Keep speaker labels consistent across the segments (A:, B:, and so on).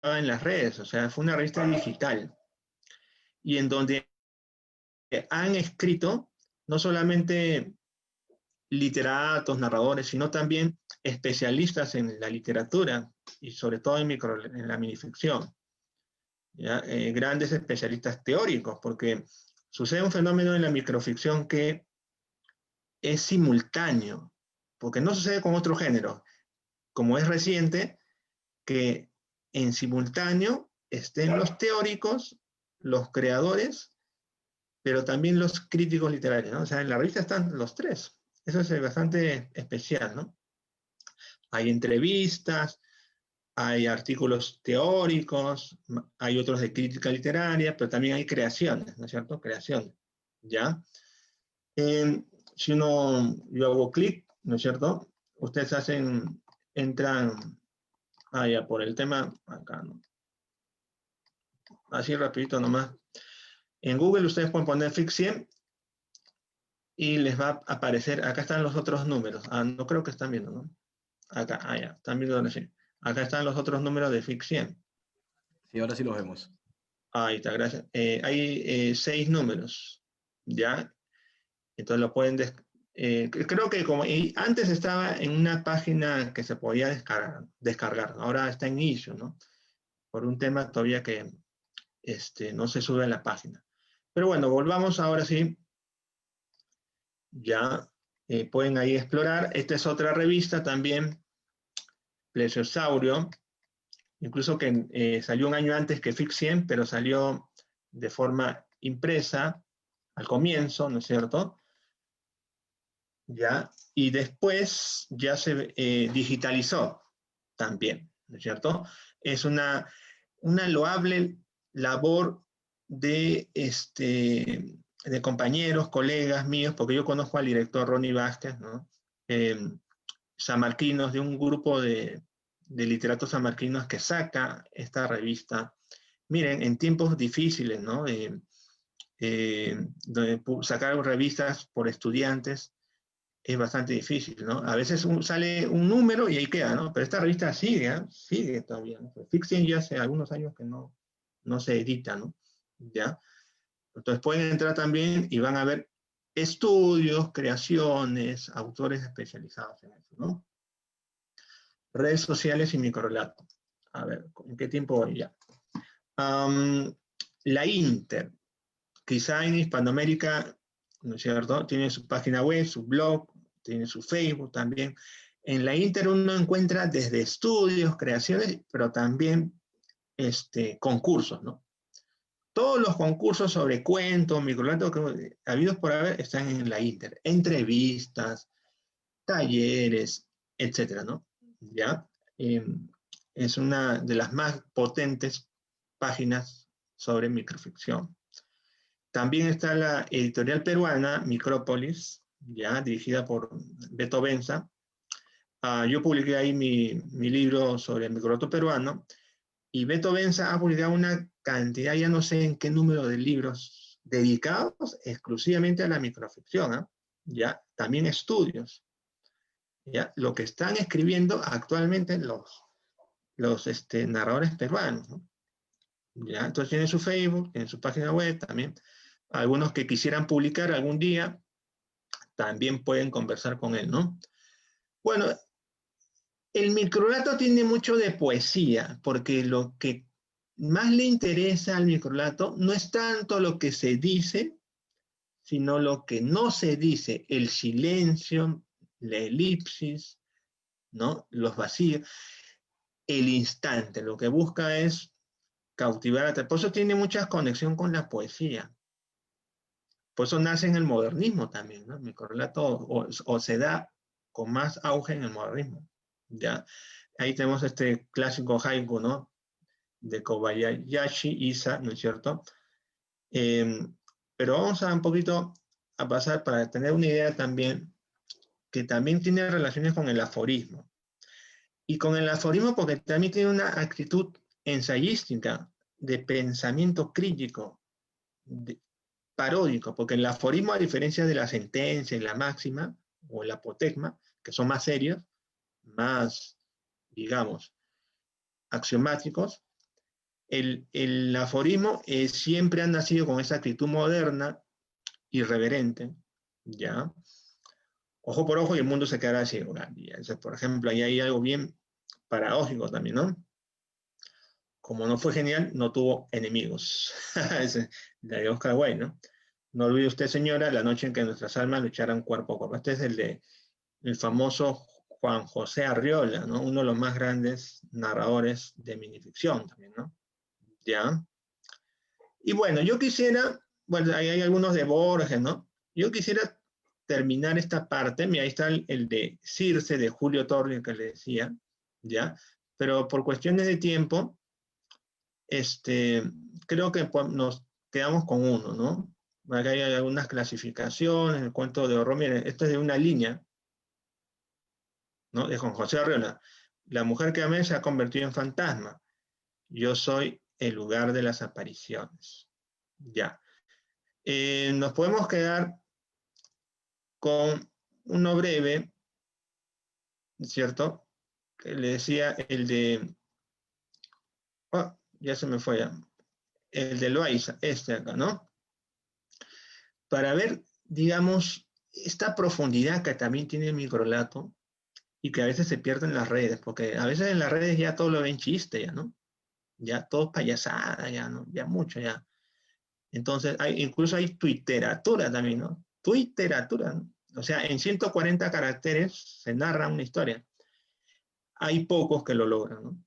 A: en las redes, o sea, fue una revista digital, y en donde han escrito no solamente literatos, narradores, sino también especialistas en la literatura y sobre todo en la minificción. ¿Ya? Grandes especialistas teóricos, porque sucede un fenómeno en la microficción que es simultáneo, porque no sucede con otro género, como es reciente, que en simultáneo estén los teóricos, los creadores, pero también los críticos literarios, ¿no? O sea, en la revista están los tres. Eso es bastante especial, ¿no? Hay entrevistas, hay artículos teóricos, hay otros de crítica literaria, pero también hay creaciones, ¿no es cierto? Creaciones, ¿ya? Si yo hago clic, ¿no es cierto? Ustedes entran, ya por el tema, acá, ¿no? Así rapidito nomás. En Google ustedes pueden poner FIC100 y les va a aparecer, acá están los otros números. No creo que están viendo, ¿no? Acá, ya, están viendo, sí. Acá están los otros números de FIC100.
B: Sí, ahora sí los vemos.
A: Ahí está, gracias. Hay 6 números, ¿ya? Entonces lo pueden creo que como antes estaba en una página que se podía descargar, ahora está en issue, ¿no? Por un tema todavía que no se sube a la página. Pero bueno, volvamos ahora sí. Ya pueden ahí explorar. Esta es otra revista también, Plesiosaurio, incluso que salió un año antes que FIC100, pero salió de forma impresa al comienzo, ¿no es cierto? ¿Ya? Y después ya se digitalizó también, ¿no es cierto? Es una loable labor de, de compañeros, colegas míos, porque yo conozco al director Ronnie Vázquez, ¿no? Sanmarquinos, de un grupo de literatos sanmarquinos que saca esta revista. Miren, en tiempos difíciles, ¿no? Sacar revistas por estudiantes es bastante difícil, ¿no? A veces sale un número y ahí queda, ¿no? Pero esta revista sigue, sigue todavía, ¿no? FIC100 ya hace algunos años que no se edita, ¿no? ¿Ya? Entonces pueden entrar también y van a ver estudios, creaciones, autores especializados en eso, ¿no? Redes sociales y microrelato. A ver, ¿en qué tiempo voy ya? La Inter, quizá en Hispanoamérica, ¿no es cierto? Tiene su página web, su blog, tiene su Facebook también. En la Inter uno encuentra desde estudios, creaciones, pero también concursos, ¿no? Todos los concursos sobre cuentos, microrelatos que habidos por haber están en la Inter. Entrevistas, talleres, etcétera, ¿no? ¿Ya? Es una de las más potentes páginas sobre microficción. También está la editorial peruana Micrópolis, ya dirigida por Beto Benza. Yo publiqué ahí mi libro sobre el microrelato peruano, y Beto Benza ha publicado una cantidad, ya no sé en qué número de libros dedicados exclusivamente a la microficción, ¿eh? Ya, también estudios. ¿Ya? Lo que están escribiendo actualmente los narradores peruanos, ¿no? ¿Ya? Entonces tienen su Facebook, tienen su página web también. Algunos que quisieran publicar algún día también pueden conversar con él, ¿no? Bueno, el microrelato tiene mucho de poesía, porque lo que más le interesa al microrelato no es tanto lo que se dice, sino lo que no se dice, el silencio, la elipsis, ¿no? Los vacíos, el instante. Lo que busca es cautivar. Por eso tiene mucha conexión con la poesía. Por eso nace en el modernismo también, ¿no? El microrelato o se da con más auge en el modernismo, ¿ya? Ahí tenemos este clásico haiku, ¿no? De Kobayashi Isa, ¿no es cierto? Pero vamos a un poquito a pasar para tener una idea también, que también tiene relaciones con el aforismo. Y con el aforismo porque también tiene una actitud ensayística, de pensamiento crítico, paródico, porque el aforismo, a diferencia de la sentencia y la máxima, o el apotegma, que son más serios, más, digamos, axiomáticos, El aforismo siempre ha nacido con esa actitud moderna, irreverente, ¿ya? Ojo por ojo y el mundo se quedará ciego. Entonces, por ejemplo, ahí hay algo bien paradójico también, ¿no? Como no fue genial, no tuvo enemigos. La de Oscar Wilde, ¿no? No olvide usted, señora, la noche en que nuestras almas lucharan cuerpo a cuerpo. Este es el famoso Juan José Arriola, ¿no? Uno de los más grandes narradores de minificción también, ¿no? ¿Ya? Y bueno, yo quisiera, bueno, hay algunos de Borges, ¿no? Yo quisiera terminar esta parte, mira, ahí está el de Circe, de Julio Torri, que le decía, ¿ya? Pero por cuestiones de tiempo, creo que nos quedamos con uno, ¿no? Acá hay algunas clasificaciones, el cuento de horror, miren, esto es de una línea, ¿no? De Juan José Arriola. La mujer que amé se ha convertido en fantasma. Yo soy el lugar de las apariciones. Ya. Nos podemos quedar con uno breve, ¿cierto? Que le decía el de... Oh, ya se me fue ya. El de Loaiza, este acá, ¿no? Para ver, digamos, esta profundidad que también tiene el microrelato y que a veces se pierde en las redes, porque a veces en las redes ya todo lo ven chiste, ya, ¿no? Ya todo es payasada, ya, ¿no? Ya mucho, ya. Entonces, incluso hay tuiteratura también, ¿no? Tuiteratura, ¿no? O sea, en 140 caracteres se narra una historia. Hay pocos que lo logran, ¿no?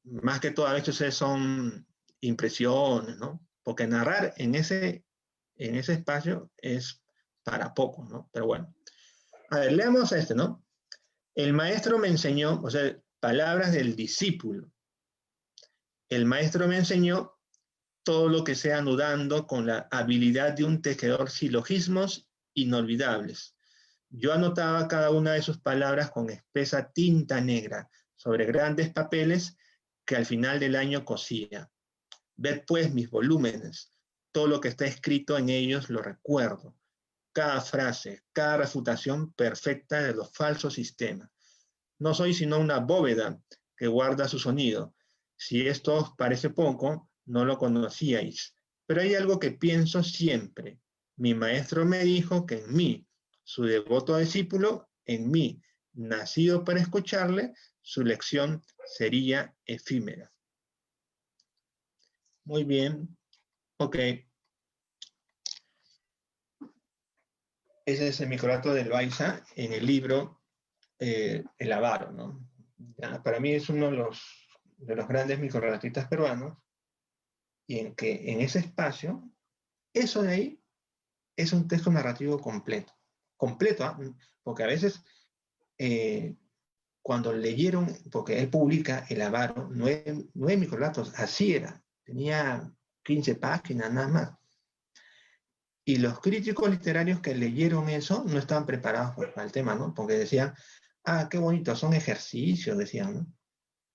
A: Más que todo a veces son impresiones, ¿no? Porque narrar en ese espacio es para pocos, ¿no? Pero bueno. A ver, leamos este, ¿no? El maestro me enseñó, o sea, palabras del discípulo. El maestro me enseñó todo lo que sea anudando con la habilidad de un tejedor silogismos inolvidables. Yo anotaba cada una de sus palabras con espesa tinta negra sobre grandes papeles que al final del año cosía. Ved pues mis volúmenes, todo lo que está escrito en ellos lo recuerdo, cada frase, cada refutación perfecta de los falsos sistemas. No soy sino una bóveda que guarda su sonido. Si esto os parece poco, no lo conocíais. Pero hay algo que pienso siempre. Mi maestro me dijo que en mí, su devoto discípulo, en mí, nacido para escucharle, su lección sería efímera. Muy bien, ok. Ese es el microrelato del Loaiza en el libro El Avaro, ¿no? Ya, para mí es uno de los grandes microrelatistas peruanos, y en que en ese espacio, eso de ahí es un texto narrativo completo. Completo, ¿eh? Porque a veces cuando leyeron, porque él publica El Avaro, 9 microrelatos, así era, tenía 15 páginas nada más. Y los críticos literarios que leyeron eso no estaban preparados para el tema, ¿no? Porque decían, ah, qué bonito, son ejercicios, decían, ¿no?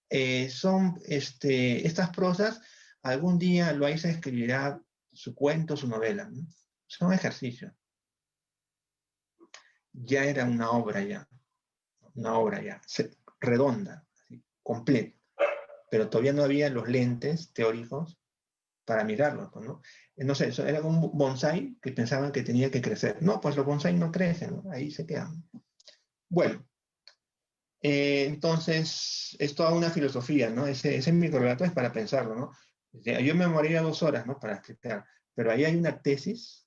A: Estas prosas, algún día Loaiza escribirá su cuento, su novela, ¿no? Son ejercicios. Ya era una obra ya, redonda, así, completa, pero todavía no había los lentes teóricos para mirarlo, ¿no? No sé, eso era como un bonsái que pensaban que tenía que crecer. No, pues los bonsái no crecen, ¿no? Ahí se quedan. Bueno, entonces, es toda una filosofía, ¿no? Ese microrelato es para pensarlo, ¿no? Yo me moriría 2 horas, ¿no? Para explicar, pero ahí hay una tesis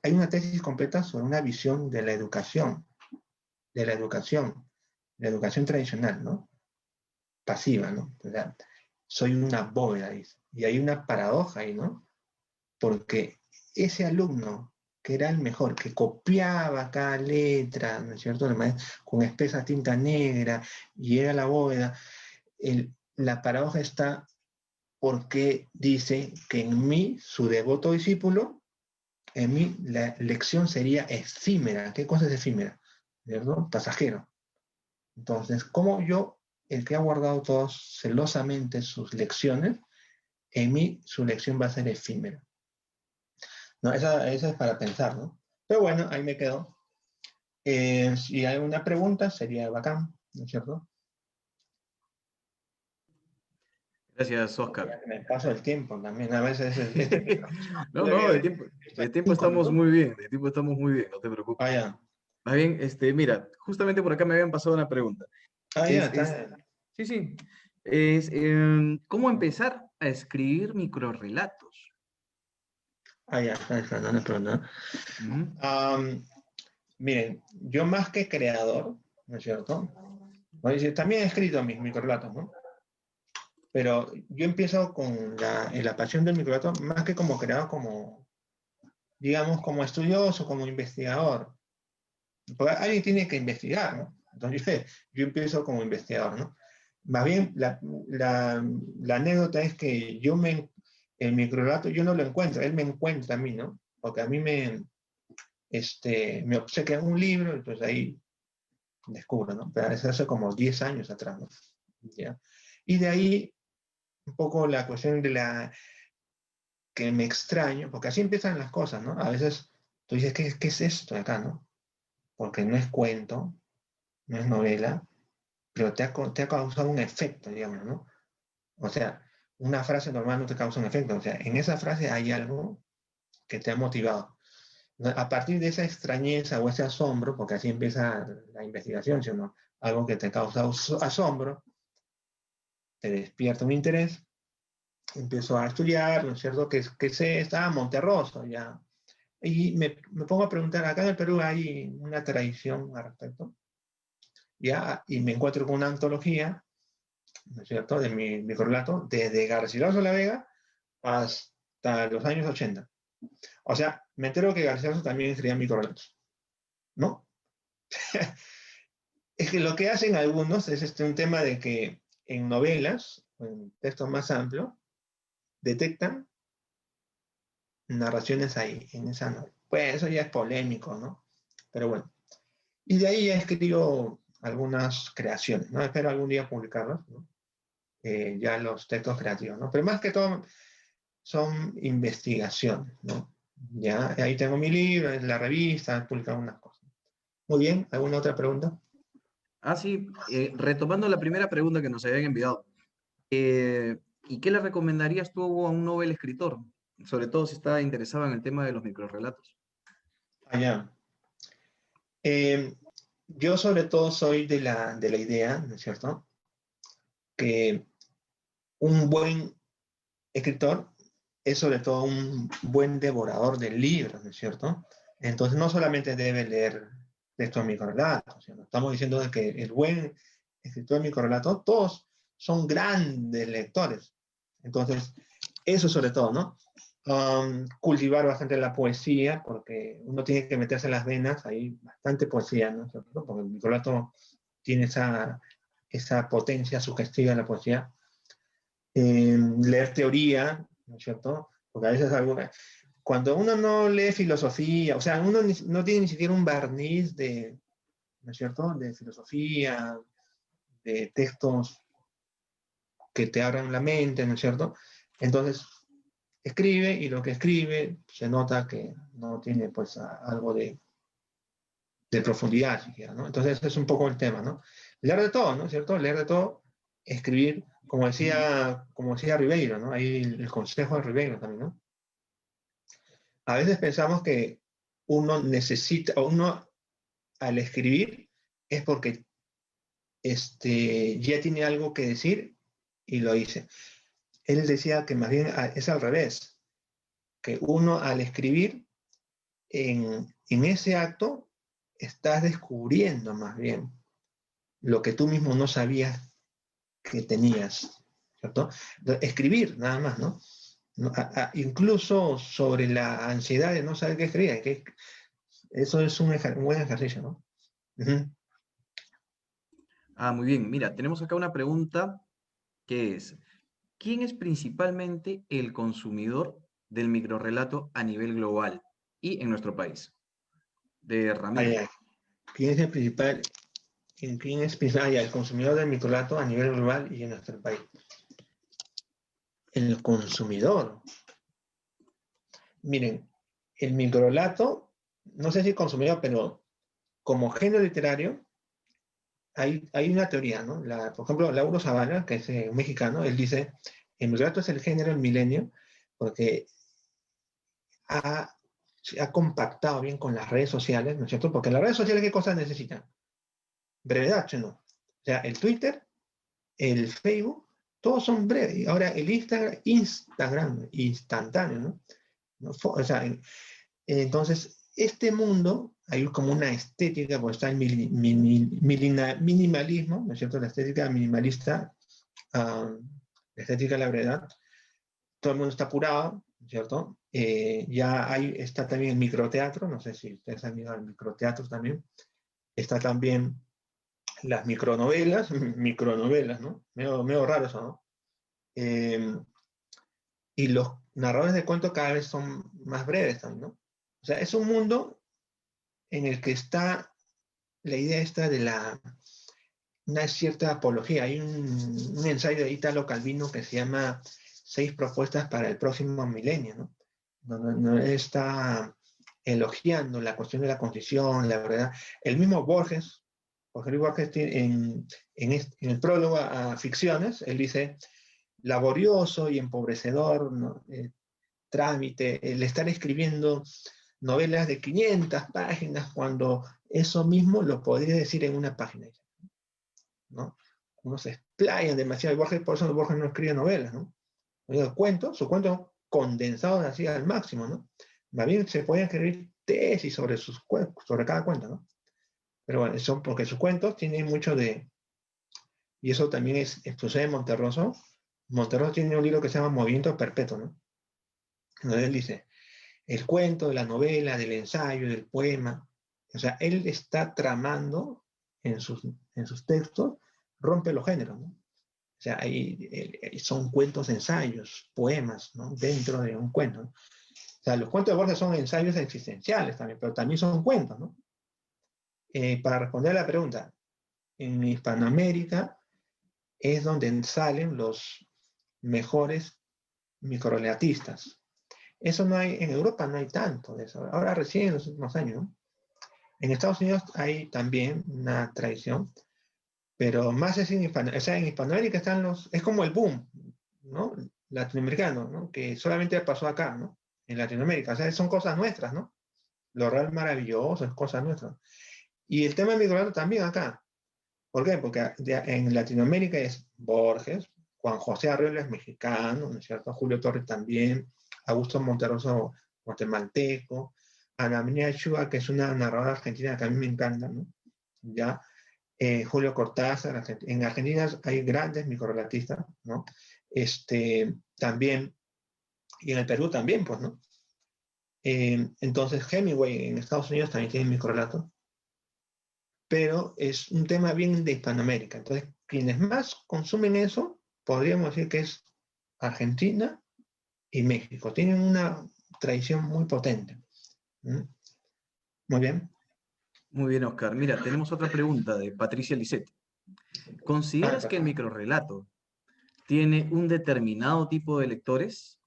A: hay una tesis completa sobre una visión de la educación, la educación tradicional, ¿no? Pasiva, ¿no? O sea, soy una bóveda, dice. Y hay una paradoja ahí, ¿no? Porque ese alumno que era el mejor, que copiaba cada letra, ¿no es cierto? Con espesa tinta negra, y era la bóveda, la paradoja está porque dice que en mí, su devoto discípulo, en mí la lección sería efímera. ¿Qué cosa es efímera? ¿Cierto? Pasajero. Entonces, como yo, el que ha guardado todos celosamente sus lecciones, en mí su lección va a ser efímera. No, esa es para pensar, ¿no? Pero bueno, ahí me quedo. Si hay una pregunta, sería bacán, ¿no es cierto?
B: Gracias,
A: Ya
B: Oscar.
A: que me paso el tiempo también, a veces
B: No,
A: tuve que
B: no,
A: ver
B: de
A: estas
B: tiempo
A: cinco,
B: estamos
A: ¿no?
B: muy bien, de tiempo estamos muy bien, no te preocupes.
A: Ya.
B: Más bien, mira, justamente por acá me habían pasado una pregunta.
A: Ya,
B: Es, es,
A: está.
B: sí, sí, ¿cómo empezar a escribir microrrelatos?
A: Ya, está, no, no hay problema.
B: Ujú.
A: Am, Miren, yo más que creador, ¿no es cierto? Voy a decir, también he escrito mis microrelatos, ¿no? Pero yo empiezo con la pasión del microrelato más que como creador, como, digamos, como estudioso, como investigador. Porque alguien tiene que investigar, ¿no? Entonces yo empiezo como investigador, ¿no? Más bien, la anécdota es que el microrelato yo no lo encuentro, él me encuentra a mí, ¿no? Porque a mí me obsequia un libro, entonces ahí descubro, ¿no? Pero eso hace como 10 años atrás, ¿no? ¿Ya? Y de ahí un poco la cuestión que me extraño, porque así empiezan las cosas, ¿no? A veces tú dices, ¿qué es esto de acá, no? Porque no es cuento, no es novela, pero te ha causado un efecto, digamos, ¿no? O sea, una frase normal no te causa un efecto, o sea, en esa frase hay algo que te ha motivado. A partir de esa extrañeza o ese asombro, porque así empieza la investigación, sino algo que te causa asombro, te despierta un interés, empiezo a estudiar, ¿no es cierto? Que sé, estaba Monterroso ya. Y me pongo a preguntar, acá en el Perú hay una tradición al respecto, ya, y me encuentro con una antología, ¿no es cierto?, de mi correlato, desde Garcilaso La Vega hasta los años 80. O sea, me entero que Garcilaso también escribía microrelatos, ¿no? Es que lo que hacen algunos es un tema de que en novelas, en textos más amplios, detectan narraciones ahí, en esa novela. Pues eso ya es polémico, ¿no? Pero bueno. Y de ahí ya escribo algunas creaciones, ¿no? Espero algún día publicarlas, ¿no? Ya los textos creativos, ¿no? Pero más que todo son investigaciones, ¿no? Ya, ahí tengo mi libro, en la revista, he publicado unas cosas. Muy bien, ¿alguna otra pregunta?
B: Ah, sí, retomando la primera pregunta que nos habían enviado. ¿Y qué le recomendarías tú a un novel escritor? Sobre todo si está interesado en el tema de los microrrelatos.
A: Allá. Eh, yo sobre todo soy de la idea, ¿no es cierto?, que un buen escritor es sobre todo un buen devorador de libros, ¿no es cierto? Entonces no solamente debe leer textos microrelatos, ¿no? Estamos diciendo de que el buen escritor de microrelatos, todos son grandes lectores. Entonces, eso sobre todo, ¿no? Cultivar bastante la poesía, porque uno tiene que meterse en las venas, hay bastante poesía, ¿no? Porque el microrelato tiene esa potencia sugestiva de la poesía. Leer teoría, ¿no es cierto? Porque a veces cuando uno no lee filosofía, o sea, uno no tiene ni siquiera un barniz ¿no es cierto?, de filosofía, de textos que te abran la mente, ¿no es cierto? Entonces, escribe y lo que escribe se nota que no tiene pues algo de profundidad siquiera, ¿no? Entonces, ese es un poco el tema, ¿no? Leer de todo, ¿no es cierto? Leer de todo, escribir, como decía Ribeiro, ¿no? Ahí el consejo de Ribeiro también, ¿no? A veces pensamos que uno al escribir es porque ya tiene algo que decir y lo dice. Él decía que más bien es al revés, que uno al escribir en ese acto estás descubriendo más bien lo que tú mismo no sabías que tenías, ¿cierto? Escribir nada más, ¿no? Incluso sobre la ansiedad de no saber qué escribir, eso es un buen ejercicio, ¿no? Ujú.
B: Ah, muy bien. Mira, tenemos acá una pregunta que es, ¿quién es principalmente el consumidor del microrrelato a nivel global y en nuestro país? De Ramiro.
A: Allá. ¿Quién es el principal? ¿Quién es el consumidor del microlato a nivel global y en nuestro país? El consumidor. Miren, el microlato, no sé si consumidor, pero como género literario, hay una teoría, ¿no? Por ejemplo, Lauro Zavala, que es un mexicano, él dice el microrelato es el género del milenio, porque se ha compactado bien con las redes sociales, ¿no es cierto? Porque las redes sociales, ¿qué cosas necesitan? Brevedad, ¿sí? ¿No? O sea, el Twitter, el Facebook, todos son breves. Y ahora el Instagram instantáneo, ¿no? ¿No? O sea, entonces, este mundo, hay como una estética, pues está el minimalismo, ¿no es cierto? La estética minimalista, la estética de la brevedad, todo el mundo está apurado, ¿cierto? Ya está también el microteatro, no sé si ustedes han ido al microteatro también, está también las micronovelas, ¿no? Medio raro eso, ¿no? Y los narradores de cuentos cada vez son más breves también, ¿no? O sea, es un mundo en el que está la idea esta de una cierta apología. Hay un ensayo de Italo Calvino que se llama Seis propuestas para el próximo milenio, ¿no? Donde está elogiando la cuestión de la concisión, la verdad. El mismo Borges, Jorge Luis Borges, en el prólogo a Ficciones, él dice, laborioso y empobrecedor, ¿no? Trámite, el estar escribiendo novelas de 500 páginas cuando eso mismo lo podría decir en una página, ¿no? Uno se explaya demasiado, y Borges, por eso Borges no escribe novelas, ¿no? Sus cuentos condensados así al máximo, ¿no? Más bien se pueden escribir tesis sobre cada cuento, ¿no? Pero bueno, son porque sus cuentos tienen mucho de... Y eso también sucede en Monterroso. Monterroso tiene un libro que se llama Movimiento Perpetuo, ¿no? Donde él dice, el cuento, de la novela, del ensayo, del poema. O sea, él está tramando en sus textos, rompe los géneros, ¿no? O sea, son cuentos, ensayos, poemas, ¿no? Dentro de un cuento, ¿no? O sea, los cuentos de Borges son ensayos existenciales también, pero también son cuentos, ¿no? Para responder a la pregunta, en Hispanoamérica es donde salen los mejores microrelatistas. Eso no hay, en Europa no hay tanto de eso. Ahora recién en los últimos años, ¿no? En Estados Unidos hay también una tradición, pero más es o sea, en Hispanoamérica es como el boom, ¿no? Latinoamericano, ¿no? Que solamente pasó acá, ¿no? En Latinoamérica. O sea, son cosas nuestras, ¿no? Lo real maravilloso es cosas nuestras. Y el tema migratorio también acá. ¿Por qué? Porque en Latinoamérica es Borges, Juan José Arreola es mexicano, ¿no es cierto? Julio Torres también, Augusto Monterroso guatemalteco, Ana María Chua, que es una narradora argentina que a mí me encanta, ¿no? Ya, Julio Cortázar, en Argentina hay grandes microrelatistas, ¿no? También, y en el Perú también, pues, ¿no? Entonces Hemingway en Estados Unidos también tiene microrelatos, pero es un tema bien de Hispanoamérica. Entonces, quienes más consumen eso, podríamos decir que es Argentina y México. Tienen una tradición muy potente. ¿Mm? Muy bien.
B: Muy bien, Oscar. Mira, tenemos otra pregunta de Patricia Lisset. ¿Consideras que el
A: Perfecto.
B: microrrelato tiene un determinado tipo de lectores,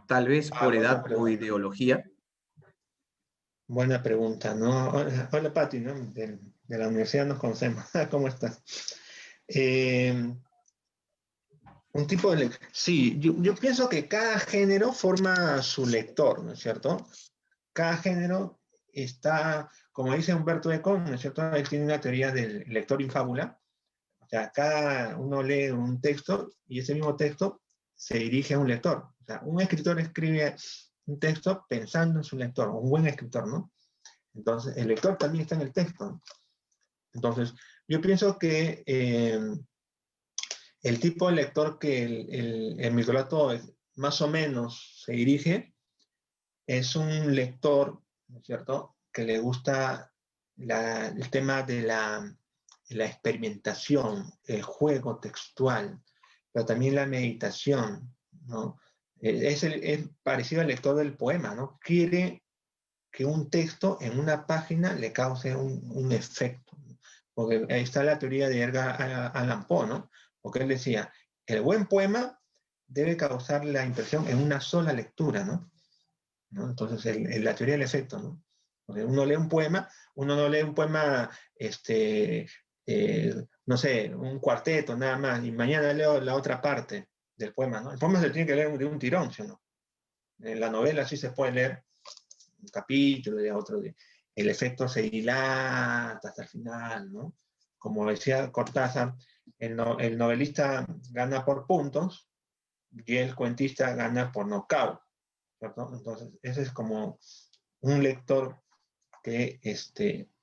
B: tal vez por
A: Buena
B: edad o
A: pregunta.
B: ideología?
A: Buena pregunta, ¿no? Hola, Pati, ¿no? De la universidad nos conocemos. ¿Cómo estás? Eh, un tipo de lector. Sí, yo pienso que cada género forma su lector, ¿no es cierto? Cada género está, como dice Humberto Eco, ¿no es cierto? Él tiene una teoría del lector infábula. O sea, cada uno lee un texto y ese mismo texto se dirige a un lector. O sea, un escritor escribe un texto pensando en su lector, un buen escritor, ¿no? Entonces, el lector también está en el texto. Entonces, yo pienso que el tipo de lector que el microrelato más o menos se dirige es un lector, ¿no es cierto?, que le gusta el tema de la experimentación, el juego textual, pero también la meditación, ¿no? Es parecido al lector del poema, ¿no? Quiere que un texto en una página le cause un efecto, ¿no? Porque ahí está la teoría de Edgar Allan Poe, ¿no? Porque él decía, el buen poema debe causar la impresión en una sola lectura, ¿no? ¿No? Entonces, la teoría del efecto, ¿no? Porque uno no lee un poema, no sé, un cuarteto nada más, y mañana leo la otra parte. del poema, ¿no? El poema se tiene que leer de un tirón, ¿sí o no? En la novela sí se puede leer un capítulo de otro, el efecto se dilata hasta el final, ¿no? Como decía Cortázar, el novelista gana por puntos y el cuentista gana por nocaut, ¿cierto? Entonces, ese es como un lector que,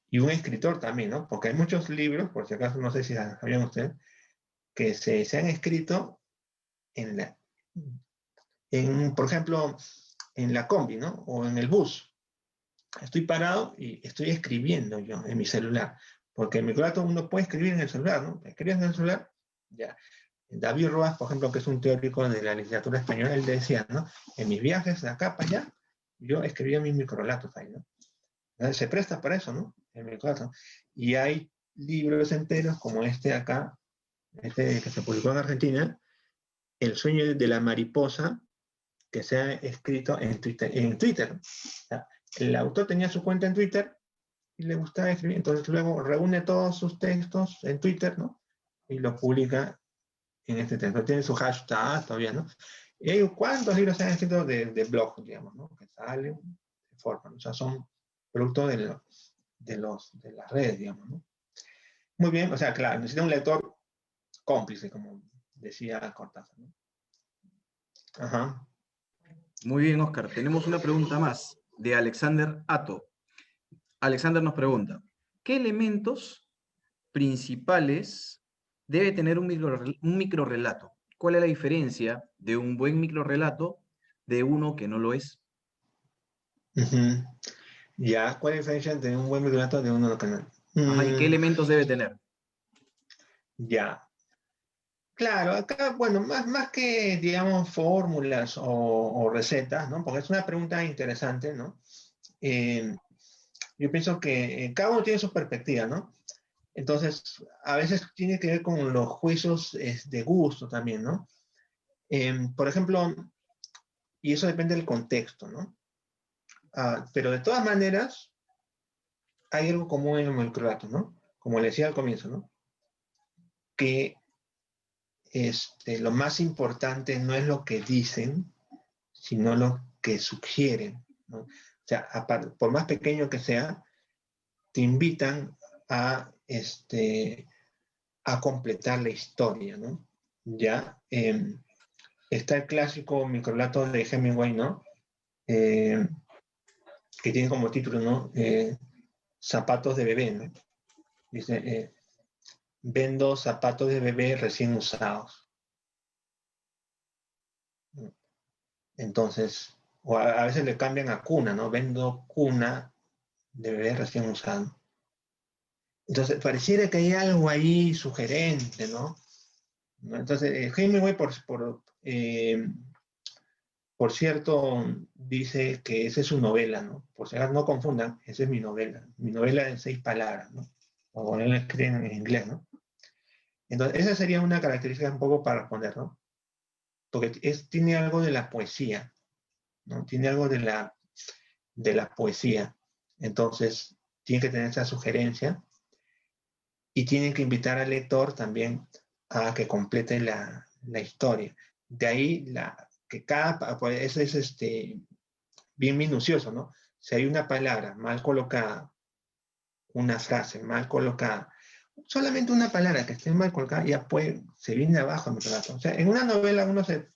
A: y un escritor también, ¿no? Porque hay muchos libros, por si acaso no sé si sabían ustedes, que se han escrito en la, por ejemplo, en la combi, ¿no? O en el bus. Estoy parado y estoy escribiendo yo en mi celular, porque en mi relato uno puede escribir en el celular, ¿no? Escribes en el celular, ya. David Roas, por ejemplo, que es un teórico de la literatura española, él decía, ¿no? En mis viajes de acá para allá, yo escribía mis microrelatos ahí, ¿no? Entonces, se presta para eso, ¿no? El microrelato. Y hay libros enteros como este acá, este que se publicó en Argentina, El sueño de la mariposa, que se ha escrito en Twitter. O sea, el autor tenía su cuenta en Twitter y le gustaba escribir, entonces luego reúne todos sus textos en Twitter, ¿no? Y los publica en este texto. Tiene su hashtag todavía, ¿no? Y hay cuántos libros se han escrito de blog, digamos, ¿no? Que salen, se forman, o sea, son producto de las redes, digamos, ¿no? Muy bien, o sea, claro, necesita un lector cómplice, como decía Cortázar, ¿no? Ajá.
B: Muy bien, Oscar. Tenemos una pregunta más de Alexander Ato. Alexander nos pregunta, ¿qué elementos principales debe tener un microrrelato? ¿Cuál es la diferencia de un buen microrrelato de uno que no lo es?
A: Uh-huh. Ya, ¿cuál es la diferencia entre un buen relato de uno que no?
B: Ajá, ¿y qué elementos debe tener?
A: Ya. Claro, acá, bueno, más que, digamos, fórmulas o recetas, ¿no? Porque es una pregunta interesante, ¿no? Eh, yo pienso que cada uno tiene su perspectiva, ¿no? Entonces, a veces tiene que ver con los juicios de gusto también, ¿no? Por ejemplo, y eso depende del contexto, ¿no? Pero de todas maneras, hay algo común en los microrelatos, ¿no? Como le decía al comienzo, ¿no? Que lo más importante no es lo que dicen, sino lo que sugieren, ¿no? O sea, por más pequeño que sea, te invitan a completar la historia, ¿no? Ya está el clásico microrelato de Hemingway, ¿no? Eh, que tiene como título, ¿no? Zapatos de bebé, ¿no? Dice, vendo zapatos de bebé recién usados. Entonces, o a veces le cambian a cuna, ¿no? Vendo cuna de bebé recién usado. Entonces, pareciera que hay algo ahí sugerente, ¿no? Entonces, Hemingway, por cierto, dice que esa es su novela, ¿no? Por si acaso no confundan, esa es mi novela. Mi novela en 6 palabras, ¿no? O él escribe en inglés, ¿no? Entonces, esa sería una característica un poco para responder, ¿no? Porque tiene algo de la poesía, ¿no? Tiene algo de la poesía. Entonces, tiene que tener esa sugerencia y tiene que invitar al lector también a que complete la historia. De ahí que pues eso es bien minucioso, ¿no? Si hay una palabra mal colocada, una frase mal colocada, solamente una palabra que esté mal colocada, ya se viene abajo en el relato. O sea, en una novela uno se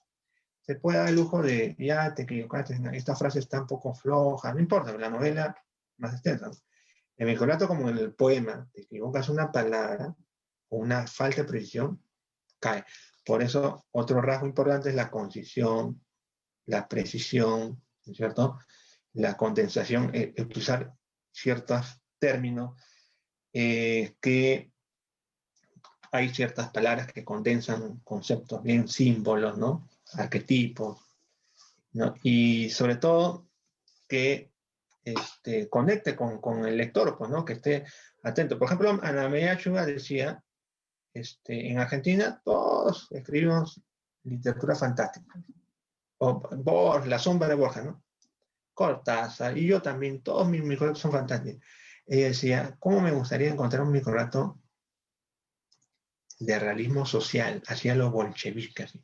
A: puede dar el lujo de, ya te equivocaste, esta frase está un poco floja, no importa, la novela más extensa, ¿no? En el relato como en el poema, te equivocas una palabra o una falta de precisión, cae. Por eso, otro rasgo importante es la concisión, la precisión, ¿cierto? La condensación, utilizar ciertos términos que hay ciertas palabras que condensan conceptos bien símbolos, ¿no? Arquetipos, ¿no? Y sobre todo que conecte con el lector, pues, ¿no? Que esté atento. Por ejemplo, Ana María Chuga decía, en Argentina todos escribimos literatura fantástica. O La sombra de Borja, ¿no? Cortázar, y yo también, todos mis microrelatos son fantásticos. Ella decía, ¿cómo me gustaría encontrar un microrelato de realismo social, hacia los bolcheviques?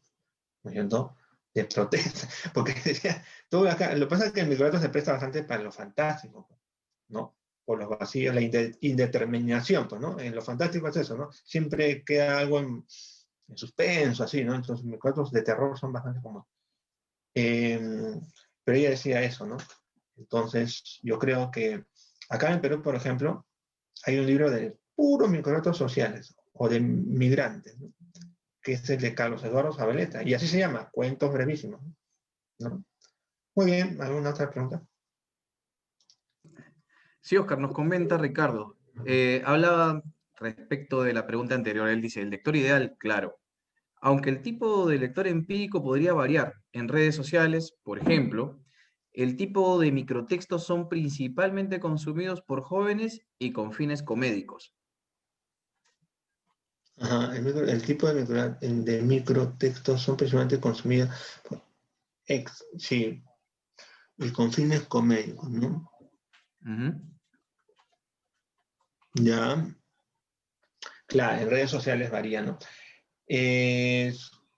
A: ¿no es cierto? De protesta, porque decía, todo acá, lo que pasa es que el microrelato se presta bastante para lo fantástico, ¿no? Por los vacíos, la indeterminación, pues, ¿no? En lo fantástico es eso, ¿no? Siempre queda algo en suspenso, así, ¿no? Entonces, mis relatos de terror son bastante comunes. Pero ella decía eso, ¿no? Entonces, yo creo que acá en Perú, por ejemplo, hay un libro de puros microrelatos sociales o de migrantes, ¿no? Que es el de Carlos Eduardo Zabaleta, y así se llama, Cuentos Brevísimos, ¿no? Muy bien, ¿alguna otra pregunta?
B: Sí, Oscar, nos comenta Ricardo. Hablaba respecto de la pregunta anterior. Él dice, el lector ideal, claro. Aunque el tipo de lector empírico podría variar en redes sociales, por ejemplo, el tipo de microtextos son principalmente consumidos por jóvenes y con fines comédicos.
A: Ajá, el tipo de microtextos son principalmente consumidos por sí, y con fines comédicos, ¿no?
B: Ujú.
A: Ya, claro, en redes sociales varía, ¿no? Eh,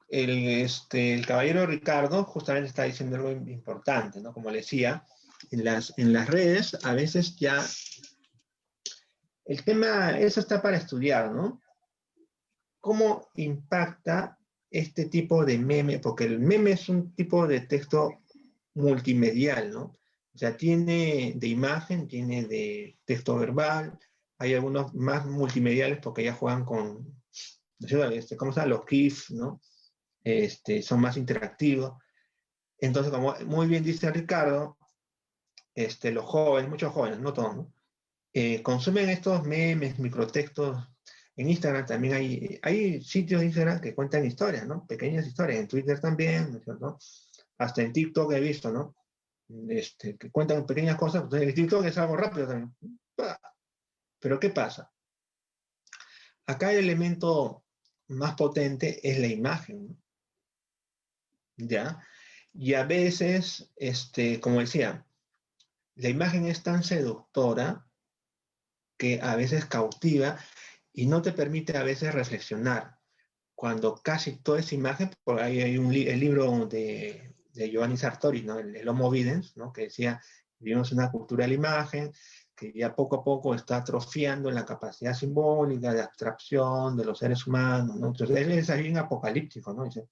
A: el caballero Ricardo justamente está diciendo algo importante, ¿no? Como le decía, en las redes a veces ya el tema, eso está para estudiar, ¿no? ¿Cómo impacta este tipo de meme? Porque el meme es un tipo de texto multimedial, ¿no? O sea, tiene de imagen, tiene de texto verbal, hay algunos más multimediales porque ya juegan con, ¿cómo se llama? Los GIFs, ¿no? Son más interactivos. Entonces, como muy bien dice Ricardo, los jóvenes, muchos jóvenes, no todos, ¿no? Consumen estos memes, microtextos. En Instagram también hay sitios de Instagram que cuentan historias, ¿no? Pequeñas historias. En Twitter también, ¿no es cierto? Hasta en TikTok he visto, ¿no? Que cuentan pequeñas cosas. Entonces, el TikTok es algo rápido también. Pero ¿qué pasa? Acá el elemento más potente es la imagen, ¿no? ¿Ya? Y a veces, como decía, la imagen es tan seductora que a veces cautiva y no te permite a veces reflexionar. Cuando casi toda esa imagen, por ahí hay el libro de Giovanni Sartori, ¿no? El Homo Videns, ¿no? Que decía, vivimos una cultura de la imagen, que ya poco a poco está atrofiando la capacidad simbólica de abstracción de los seres humanos, ¿no? Entonces él es bien apocalíptico, ¿no? Dice,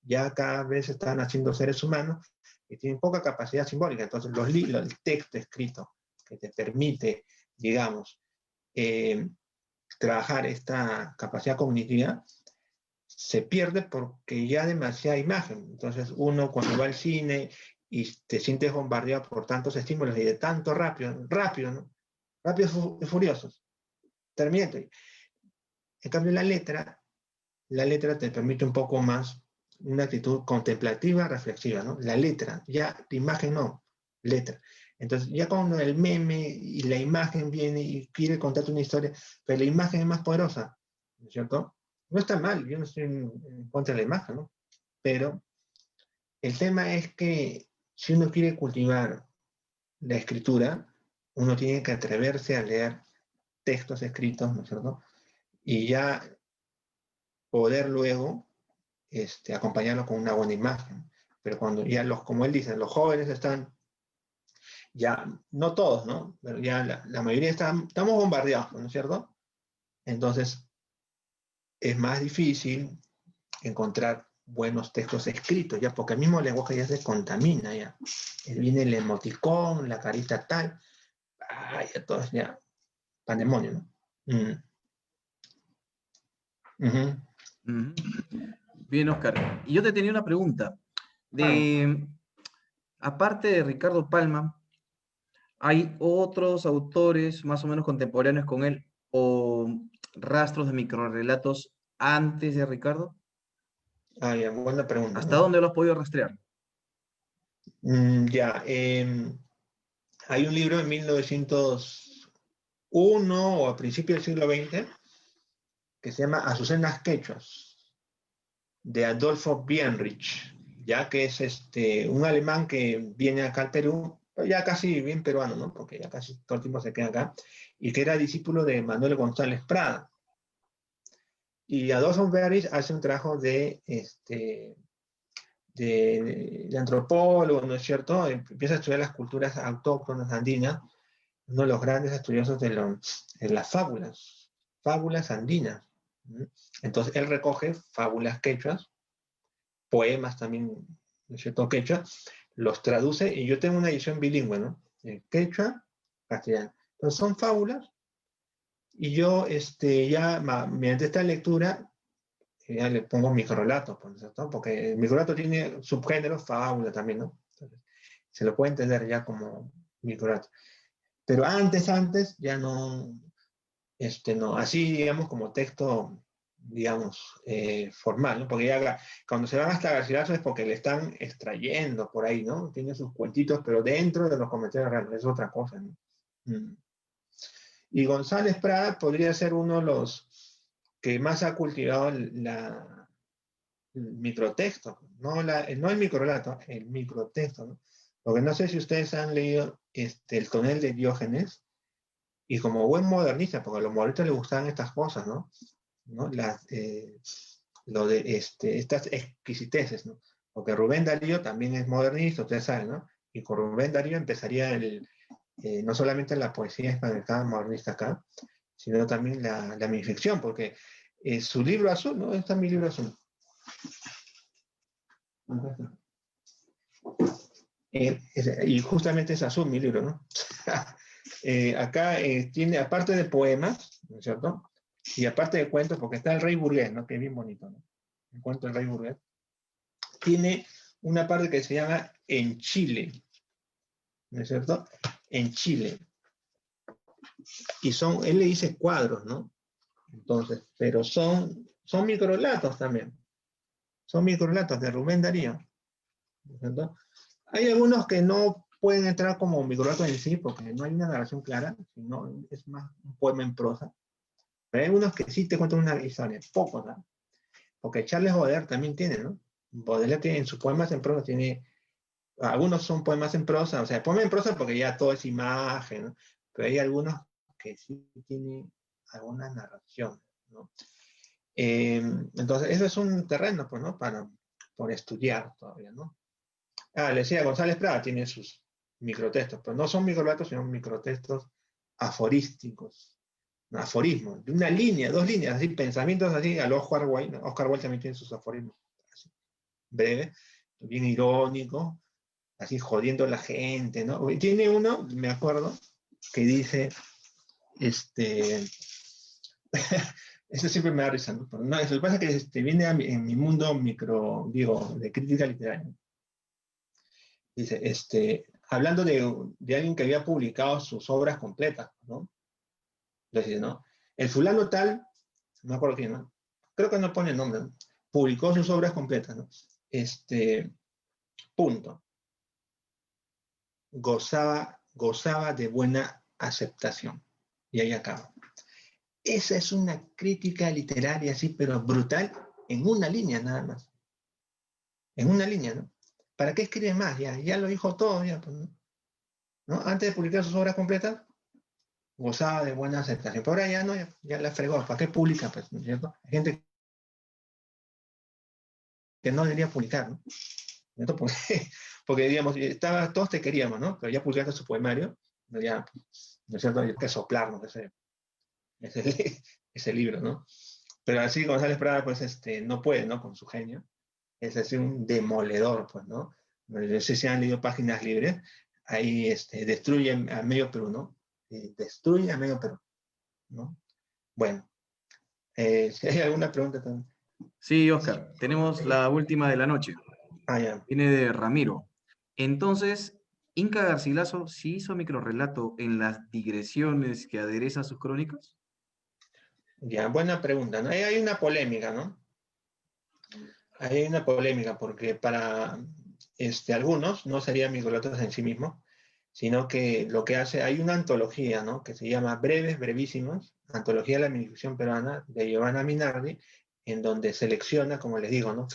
A: ya cada vez están haciendo seres humanos que tienen poca capacidad simbólica, entonces el texto escrito que te permite, digamos, eh, trabajar esta capacidad cognitiva, se pierde porque ya demasiada imagen. Entonces uno cuando va al cine y te sientes bombardeado por tantos estímulos y de tanto rápido, rápido, ¿no? Rápidos y furiosos. Terminate. En cambio la letra te permite un poco más una actitud contemplativa, reflexiva, ¿no? La letra, ya la imagen no, letra. Entonces, ya cuando el meme y la imagen viene y quiere contarte una historia, pero la imagen es más poderosa, ¿no es cierto? No está mal, yo no estoy en contra de la imagen, ¿no? Pero el tema es que si uno quiere cultivar la escritura, uno tiene que atreverse a leer textos escritos, ¿no es cierto? Y ya poder luego acompañarlo con una buena imagen. Pero cuando ya como él dice, los jóvenes están, ya, no todos, ¿no? Pero ya la mayoría estamos bombardeados, ¿no es cierto? Entonces es más difícil encontrar buenos textos escritos, ya, porque el mismo lenguaje ya se contamina, ya. Viene el emoticón, la carita tal, ya todo es ya pandemonio, ¿no? Mm. Uh-huh.
B: Ujú. Bien, Oscar. Y yo te tenía una pregunta.
A: Claro.
B: Aparte de Ricardo Palma, ¿hay otros autores más o menos contemporáneos con él o rastros de microrrelatos antes de Ricardo?
A: Ya, buena pregunta,
B: ¿Hasta
A: ¿no?
B: dónde lo has podido rastrear?
A: Ya, hay un libro en 1901 o a principios del siglo XX que se llama Azucenas Quechuas, de Adolfo Bienrich, ya que es un alemán que viene acá al Perú, ya casi bien peruano, ¿no? Porque ya casi todo el tiempo se queda acá, y que era discípulo de Manuel González Prada. Y Adolfo Bienrich hace un trabajo de de antropólogo, ¿no es cierto? Empieza a estudiar las culturas autóctonas andinas, uno de los grandes estudiosos de las fábulas andinas. Entonces él recoge fábulas quechuas, poemas también, ¿no es cierto?, quechua, los traduce, y yo tengo una edición bilingüe, ¿no? Quechua, castellano. Entonces son fábulas, y yo ya mediante esta lectura ya le pongo microrelatos, ¿no? Porque el microrelato tiene subgéneros, fábula también, ¿no? Entonces, se lo puede entender ya como microrelato. Pero antes ya no, no, así digamos como texto, digamos, formal, ¿no? Porque ya cuando se van hasta Garcilaso es porque le están extrayendo por ahí, ¿no? Tiene sus cuentitos, pero dentro de los comentarios reales, es otra cosa, ¿no? Y González Prada podría ser uno de los que más ha cultivado el microtexto, no el microrelato, el microtexto, ¿no? Porque no sé si ustedes han leído el tonel de Diógenes, y como buen modernista, porque a los modernistas les gustaban estas cosas, ¿no? Lo de estas exquisiteces, ¿no? Porque Rubén Darío también es modernista, ustedes saben, ¿no? Y con Rubén Darío empezaría no solamente la poesía hispanoamericana modernista acá, sino también la minificción, porque su libro azul, ¿no? Está mi libro azul. Y justamente es azul mi libro, ¿no? Acá tiene, aparte de poemas, ¿no es cierto? Y aparte de cuentos, porque está el Rey Burgués, ¿no? Que es bien bonito, ¿no? El cuento del Rey Burgués. Tiene una parte que se llama En Chile, ¿no es cierto? En Chile. Y él le dice cuadros, ¿no? Entonces, pero son microrelatos también. Son microrelatos de Rubén Darío, ¿no es cierto? Hay algunos que no pueden entrar como microrelatos en sí, porque no hay una narración clara, sino es más un poema en prosa. Pero hay algunos que sí te cuentan una historia, pocos, ¿no? Porque Charles Baudelaire también tiene, ¿no? Baudelaire tiene en sus poemas en prosa, algunos son poemas en prosa, o sea, poemas en prosa porque ya todo es imagen, ¿no? Pero hay algunos que sí tienen alguna narración, ¿no? Entonces, eso es un terreno, pues, ¿no? por estudiar todavía, ¿no? Le decía, González Prada tiene sus microtextos, pero no son microrelatos, sino microtextos aforísticos, aforismos, de una línea, dos líneas, así, pensamientos así, a lo Oscar Wilde, ¿no? Oscar Wilde también tiene sus aforismos, así, breves, bien irónicos, así jodiendo a la gente, ¿no? Y tiene uno, me acuerdo, que dice, eso siempre me da risa, ¿no? Pero no, lo que pasa es que viene en mi mundo de crítica literaria. Dice, hablando de alguien que había publicado sus obras completas, ¿no? Entonces, ¿no? El fulano tal, no me acuerdo quién, ¿no? Creo que no pone el nombre, ¿no? Publicó sus obras completas, ¿no? Punto. Gozaba de buena aceptación. Y ahí acaba. Esa es una crítica literaria así, pero brutal, en una línea nada más. En una línea, ¿no? ¿Para qué escribe más? Ya lo dijo todo, ya, pues, ¿no? Antes de publicar sus obras completas, gozaba de buena aceptación. Pero ahora ya no, ya la fregó. ¿Para qué publica? Pues, ¿no es cierto? Hay gente que no debería publicar, ¿no? Porque digamos, todos te queríamos, ¿no? Pero ya publicaste su poemario, ya, ¿no es cierto? Hay que soplarnos ese libro, ¿no? Pero así González Prada, pues, no puede, ¿no? Con su genio. Es así un demoledor, pues, ¿no? No sé si han leído Páginas Libres, ahí destruye a medio Perú, ¿no? Destruye a medio Perú, ¿no? Bueno, si hay alguna pregunta también.
B: Sí, Oscar, tenemos la última de la noche.
A: Ya.
B: Viene de Ramiro. Entonces, ¿Inca Garcilaso sí hizo microrrelato en las digresiones que adereza sus crónicas?
A: Ya, buena pregunta, ¿no? Ahí hay una polémica, ¿no? Ahí hay una polémica porque para algunos no serían microrelatos en sí mismos, sino que lo que hace, hay una antología, ¿no? Que se llama Breves, Brevísimos, Antología de la Minificción Peruana, de Giovanna Minardi, en donde selecciona, como les digo, ¿no?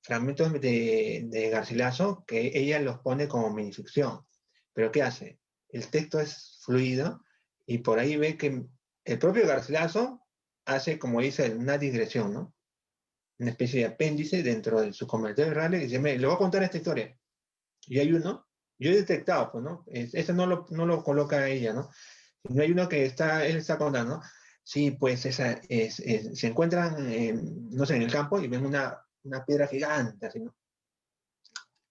A: Fragmentos de Garcilaso que ella los pone como minificción. Pero ¿qué hace? El texto es fluido y por ahí ve que el propio Garcilaso hace, como dice, una digresión, ¿no? una especie de apéndice dentro de sus comentarios reales, y dice, le voy a contar esta historia. Y hay uno, yo he detectado, pues, ¿no? Ese no lo coloca ella, ¿no? No hay uno que él está contando, ¿no? Sí, pues se encuentran, no sé, en el campo y ven una piedra gigante, así, ¿no?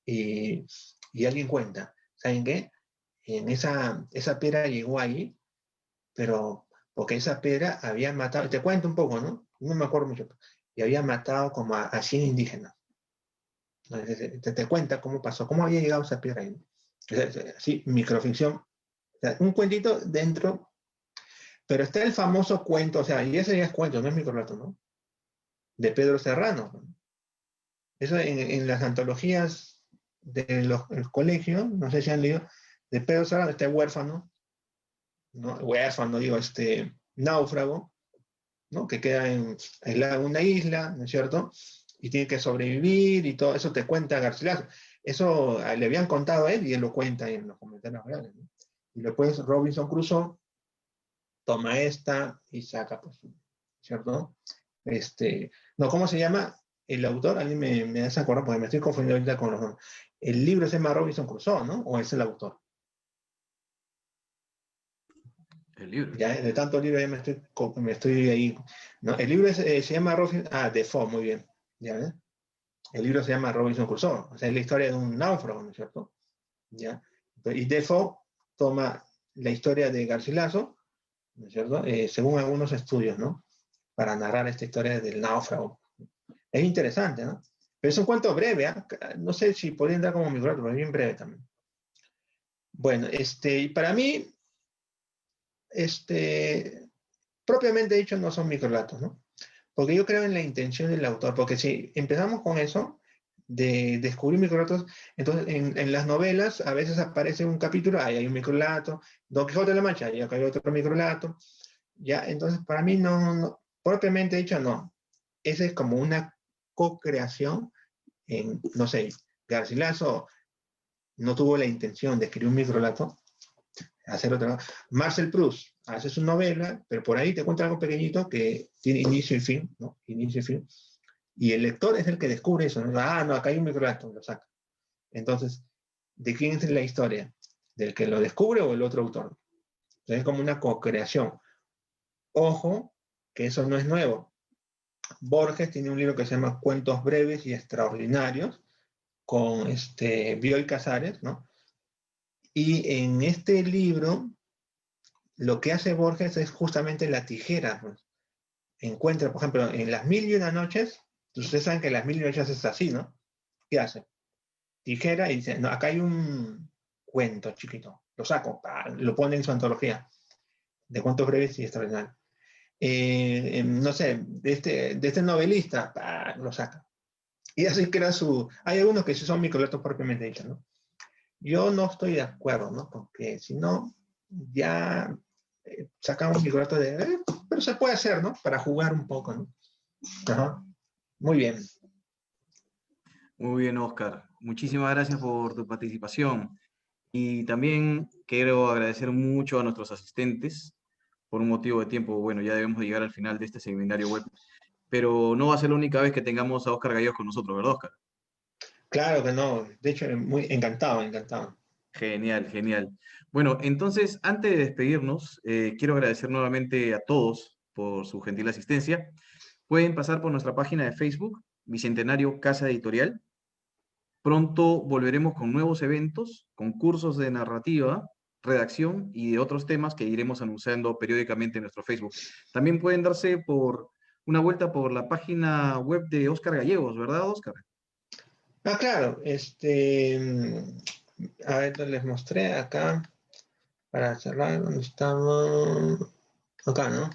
A: Y alguien cuenta, ¿saben qué? Esa piedra llegó ahí, pero porque esa piedra había matado, te cuento un poco, ¿no? No me acuerdo mucho, y había matado como a 100 indígenas. ¿No? Te cuenta cómo pasó, cómo había llegado esa piedra ahí. Sí, microficción. O sea, un cuentito dentro, pero está el famoso cuento, o sea, y ese ya es cuento, no es microrelato, ¿no? De Pedro Serrano. ¿No? Eso en las antologías del colegio, no sé si han leído, de Pedro Serrano, este huérfano, ¿no? Huérfano, digo, náufrago, ¿no? Que queda aislado en una isla, ¿no es cierto? Y tiene que sobrevivir y todo eso te cuenta Garcilaso. Eso le habían contado a él y él lo cuenta en los comentarios reales, ¿no? Y después Robinson Crusoe toma esta y saca, pues, ¿cierto? No, ¿cómo se llama el autor? Alguien me hace acordar porque me estoy confundiendo ahorita con los nombres. El libro se llama Robinson Crusoe, ¿no? ¿O es el autor?
B: El libro.
A: Ya, de tanto libro ya me estoy ahí. ¿No? El libro se llama Robinson, Defoe, muy bien. ¿Ya ves? El libro se llama Robinson Crusoe, o sea, es la historia de un náufrago, ¿no es cierto? ¿Ya? Y Defoe toma la historia de Garcilaso, ¿no es cierto? Según algunos estudios, ¿no? Para narrar esta historia del náufrago. Es interesante, ¿no? Pero es un cuento breve, ¿eh? No sé si podría entrar como microrelato, pero es bien breve también. Bueno, para mí, propiamente dicho, no son microrelatos, ¿no? Porque yo creo en la intención del autor, porque si empezamos con eso, de descubrir microrelatos, entonces en las novelas a veces aparece un capítulo, ahí hay un microrelato, Don Quijote de la Mancha, ahí hay otro microrelato, ya, entonces para mí propiamente dicho, no. Esa es como una co-creación no sé, Garcilaso no tuvo la intención de escribir un microrelato, hacer otra. Marcel Proust hace su novela, pero por ahí te cuenta algo pequeñito que tiene inicio y fin, ¿no? Inicio y fin. Y el lector es el que descubre eso, ¿no? No, acá hay un microrelato, lo saca. Entonces, ¿de quién es la historia? ¿Del que lo descubre o el otro autor? Entonces, es como una co-creación. Ojo, que eso no es nuevo. Borges tiene un libro que se llama Cuentos breves y extraordinarios, con Bioy Casares, ¿no? Y en este libro, lo que hace Borges es justamente la tijera, pues. Encuentra, por ejemplo, en Las Mil y Una Noches, ustedes saben que Las Mil y Una Noches es así, ¿no? ¿Qué hace? Tijera y dice, no, acá hay un cuento chiquito, lo saco, lo pone en su antología de cuentos breves y extraordinarios. No sé, de este novelista, lo saca. Y así crea Hay algunos que sí son microrelatos propiamente dichos, ¿no? Yo no estoy de acuerdo, ¿no? Porque si no, ya sacamos microrelatos pero se puede hacer, ¿no? Para jugar un poco, ¿no? Ajá. Muy bien.
B: Muy bien, Oscar. Muchísimas gracias por tu participación. Y también quiero agradecer mucho a nuestros asistentes por un motivo de tiempo. Bueno, ya debemos de llegar al final de este seminario web, pero no va a ser la única vez que tengamos a Oscar Gallegos con nosotros, ¿verdad, Oscar?
A: Claro que no. De hecho, muy encantado, encantado.
B: Genial, genial. Bueno, entonces, antes de despedirnos, quiero agradecer nuevamente a todos por su gentil asistencia. Pueden pasar por nuestra página de Facebook, Bicentenario Casa Editorial. Pronto volveremos con nuevos eventos, con cursos de narrativa, redacción y de otros temas que iremos anunciando periódicamente en nuestro Facebook. También pueden darse por una vuelta por la página web de Oscar Gallegos, ¿verdad, Oscar?
A: Claro, a ver, les mostré acá, para cerrar, ¿dónde estamos? Acá, ¿no?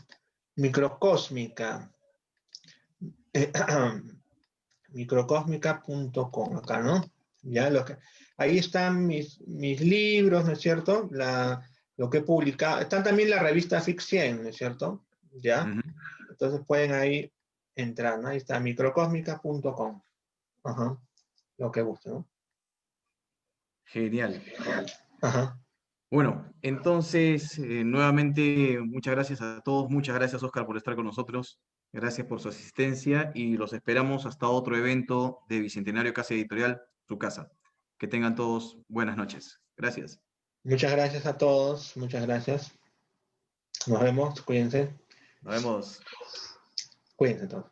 A: Microcósmica. Eh, microcosmica.com, acá, ¿no? Ya, ahí están mis libros, ¿no es cierto? Lo que he publicado. Están también la revista Ficción, ¿no es cierto? ¿Ya?
B: Ujú.
A: Entonces pueden ahí entrar, ¿no? Ahí está, microcosmica.com. Ajá, lo que guste, ¿no?
B: Genial.
A: Ajá.
B: Bueno, entonces, nuevamente, muchas gracias a todos. Muchas gracias, Oscar, por estar con nosotros. Gracias por su asistencia y los esperamos hasta otro evento de Bicentenario Casa Editorial, su casa. Que tengan todos buenas noches. Gracias.
A: Muchas gracias a todos, muchas gracias. Nos vemos, cuídense.
B: Nos vemos.
A: Cuídense todos.